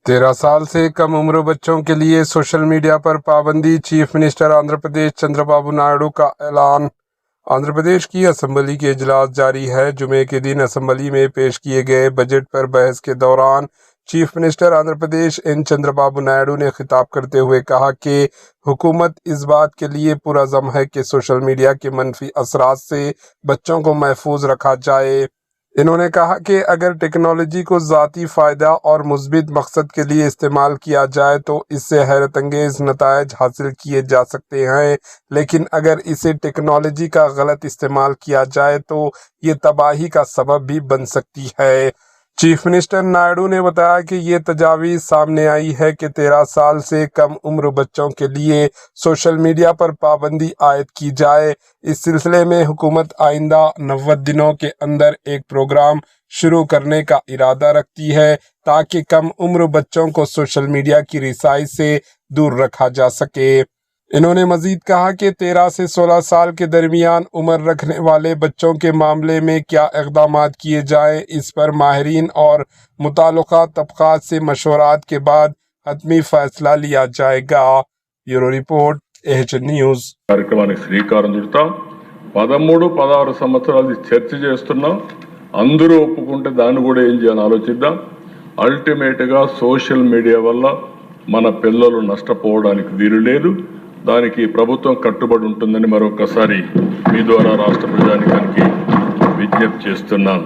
13 साल से कम उम्र बच्चों के लिए सोशल मीडिया पर पाबंदी। चीफ मिनिस्टर आंध्र प्रदेश चंद्रबाबू नायडू का ऐलान। आंध्र प्रदेश की असेंबली के इजलास जारी है। जुमे के दिन असेंबली में पेश किए गए बजट पर बहस के दौरान chief minister Andhra Pradesh N Chandrababu Naidu ने खिताब करते हुए कहा कि हुकूमत इस बात के लिए पुरअज़्म है कि सोशल मीडिया के मनफी असरात से बच्चों को महफूज रखा जाए। इन्होंने कहा कि अगर टेक्नोलॉजी को ज़ाती फ़ायदा और मुस्बित मकसद के लिए इस्तेमाल किया जाए तो इससे हैरत अंगेज़ नताइज हासिल किए जा सकते हैं, लेकिन अगर इसे टेक्नोलॉजी का गलत इस्तेमाल किया जाए तो ये तबाही का सबब भी बन सकती है। चीफ मिनिस्टर नायडू ने बताया कि ये तजावीज़ सामने आई है कि 13 साल से कम उम्र बच्चों के लिए सोशल मीडिया पर पाबंदी आयद की जाए। इस सिलसिले में हुकूमत आइंदा 90 दिनों के अंदर एक प्रोग्राम शुरू करने का इरादा रखती है ताकि कम उम्र बच्चों को सोशल मीडिया की रिसाई से दूर रखा जा सके। इन्होंने मजीद कहा कि 13 से 16 साल के दरमियान उम्र रखने वाले बच्चों के मामले में क्या इक़दाम किए जाएं, इस पर माहिरीन और मुताल्लिक़ा तबक़ात से मशवरात के बाद हतमी फैसला लिया जाएगा। Bureau report AHN news. కార్యక్రమానికి శ్రీకారం చుడతాం 13-16 సంవత్సరాలు చర్చ చేస్తున్నాం అందరూ ఒప్పుకుంటే దాన్ని కూడా ఏం చేయాలని ఆలోచిద్దాం అల్టిమేట్ గా సోషల్ మీడియా వల్ల మన పిల్లలు నష్టపోవడానికి వీలు లేదు దానికి ప్రభుత్వం కట్టుబడి ఉంటుందని మరొకసారి మీ ద్వారా రాష్ట్ర ప్రజానికానికి విజ్ఞప్తి చేస్తున్నాను।